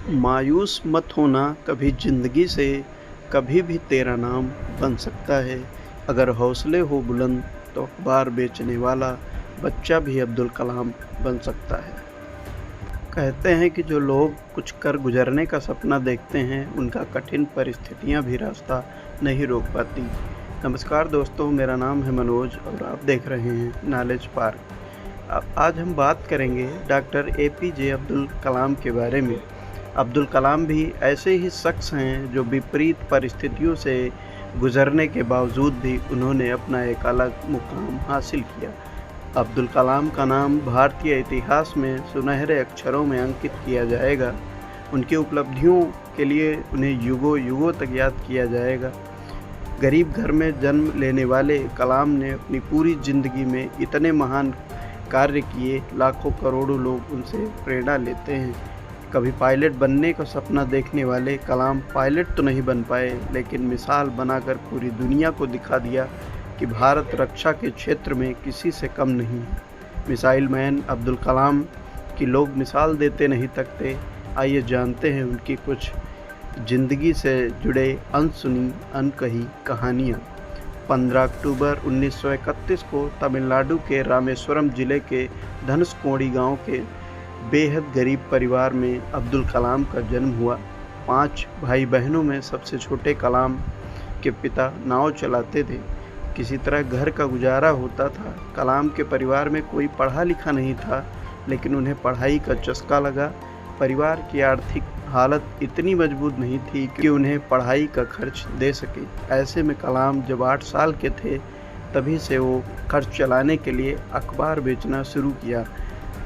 मायूस मत होना कभी ज़िंदगी से, कभी भी तेरा नाम बन सकता है। अगर हौसले हो बुलंद तो अखबार बेचने वाला बच्चा भी अब्दुल कलाम बन सकता है। कहते हैं कि जो लोग कुछ कर गुजरने का सपना देखते हैं, उनका कठिन परिस्थितियां भी रास्ता नहीं रोक पाती। नमस्कार दोस्तों, मेरा नाम है मनोज और आप देख रहे हैं नॉलेज पार्क। आज हम बात करेंगे डॉक्टर APJ अब्दुल कलाम के बारे में। अब्दुल कलाम भी ऐसे ही शख्स हैं जो विपरीत परिस्थितियों से गुजरने के बावजूद भी उन्होंने अपना एक अलग मुकाम हासिल किया। अब्दुल कलाम का नाम भारतीय इतिहास में सुनहरे अक्षरों में अंकित किया जाएगा। उनकी उपलब्धियों के लिए उन्हें युगों युगों तक याद किया जाएगा। गरीब घर में जन्म लेने वाले कलाम ने अपनी पूरी ज़िंदगी में इतने महान कार्य किए, लाखों करोड़ों लोग उनसे प्रेरणा लेते हैं। कभी पायलट बनने का सपना देखने वाले कलाम पायलट तो नहीं बन पाए, लेकिन मिसाल बनाकर पूरी दुनिया को दिखा दिया कि भारत रक्षा के क्षेत्र में किसी से कम नहीं है। मिसाइल मैन अब्दुल कलाम की लोग मिसाल देते नहीं थकते। आइए जानते हैं उनकी कुछ ज़िंदगी से जुड़े अनसुनी अनकही कहानियाँ। 15 अक्टूबर 1931 को तमिलनाडु के रामेश्वरम जिले के धनुषकोडी गांव के बेहद गरीब परिवार में अब्दुल कलाम का जन्म हुआ। 5 भाई बहनों में सबसे छोटे कलाम के पिता नाव चलाते थे। किसी तरह घर का गुजारा होता था। कलाम के परिवार में कोई पढ़ा लिखा नहीं था, लेकिन उन्हें पढ़ाई का चस्का लगा। परिवार की आर्थिक हालत इतनी मजबूत नहीं थी कि उन्हें पढ़ाई का खर्च दे सके। ऐसे में कलाम जब 8 साल के थे, तभी से वो खर्च चलाने के लिए अखबार बेचना शुरू किया।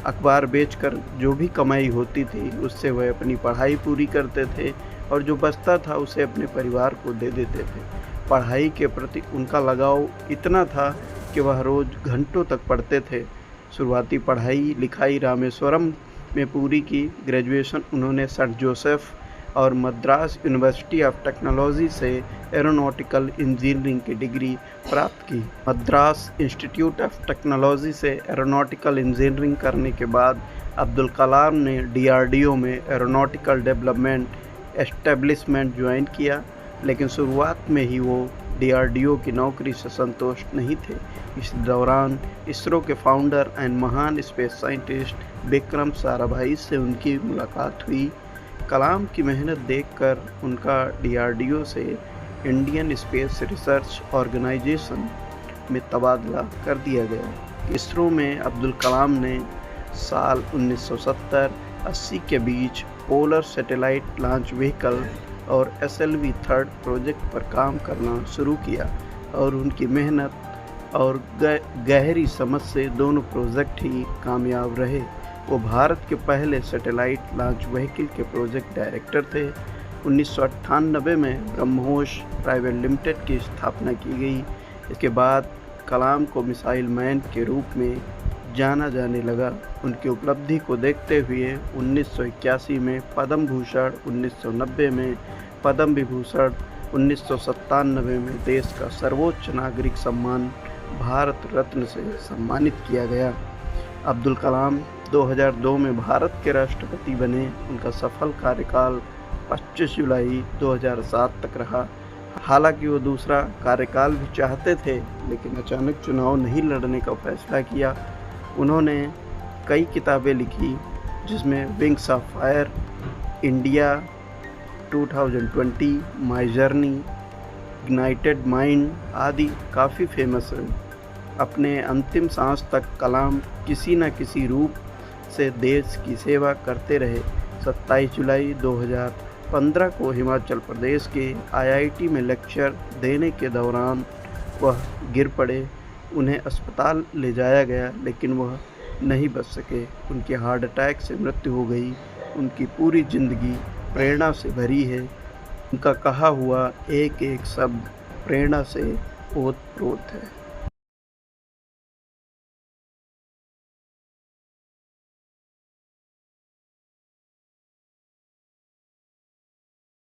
अखबार बेचकर जो भी कमाई होती थी, उससे वह अपनी पढ़ाई पूरी करते थे और जो बचता था उसे अपने परिवार को दे देते थे। पढ़ाई के प्रति उनका लगाव इतना था कि वह रोज़ घंटों तक पढ़ते थे। शुरुआती पढ़ाई लिखाई रामेश्वरम में पूरी की। ग्रेजुएशन उन्होंने सेंट जोसेफ और मद्रास यूनिवर्सिटी ऑफ टेक्नोलॉजी से एरोनॉटिकल इंजीनियरिंग की डिग्री प्राप्त की। मद्रास इंस्टीट्यूट ऑफ टेक्नोलॉजी से एरोनॉटिकल इंजीनियरिंग करने के बाद अब्दुल कलाम ने DRDO में एरोनॉटिकल डेवलपमेंट एस्टेब्लिशमेंट ज्वाइन किया, लेकिन शुरुआत में ही वो DRDO की नौकरी से संतुष्ट नहीं थे। इस दौरान इसरो के फाउंडर एंड महान स्पेस साइंटिस्ट विक्रम साराभाई से उनकी मुलाकात हुई। कलाम की मेहनत देखकर उनका DRDO से इंडियन स्पेस रिसर्च ऑर्गेनाइजेशन में तबादला कर दिया गया। इसरो में अब्दुल कलाम ने साल 1970-80 के बीच पोलर सैटेलाइट लॉन्च व्हीकल और SLV थर्ड प्रोजेक्ट पर काम करना शुरू किया और उनकी मेहनत और गहरी समझ से दोनों प्रोजेक्ट ही कामयाब रहे। वो भारत के पहले सैटेलाइट लॉन्च व्हीकल के प्रोजेक्ट डायरेक्टर थे। 1998 में ब्रह्मोस प्राइवेट लिमिटेड की स्थापना की गई। इसके बाद कलाम को मिसाइल मैन के रूप में जाना जाने लगा। उनकी उपलब्धि को देखते हुए 1981 में पद्म भूषण, 1990 में पद्म विभूषण, 1997 में देश का सर्वोच्च नागरिक सम्मान भारत रत्न से सम्मानित किया गया। अब्दुल कलाम 2002 में भारत के राष्ट्रपति बने। उनका सफल कार्यकाल 25 जुलाई 2007 तक रहा। हालांकि वो दूसरा कार्यकाल भी चाहते थे, लेकिन अचानक चुनाव नहीं लड़ने का फैसला किया। उन्होंने कई किताबें लिखी, जिसमें wings of fire, India 2020, my journey, ignited mind आदि काफ़ी फेमस हैं। अपने अंतिम सांस तक कलाम किसी न किसी रूप से देश की सेवा करते रहे। 27 जुलाई 2015 को हिमाचल प्रदेश के IIT में लेक्चर देने के दौरान वह गिर पड़े। उन्हें अस्पताल ले जाया गया, लेकिन वह नहीं बच सके। उनके हार्ट अटैक से मृत्यु हो गई। उनकी पूरी ज़िंदगी प्रेरणा से भरी है। उनका कहा हुआ एक एक शब्द प्रेरणा से ओत प्रोत है।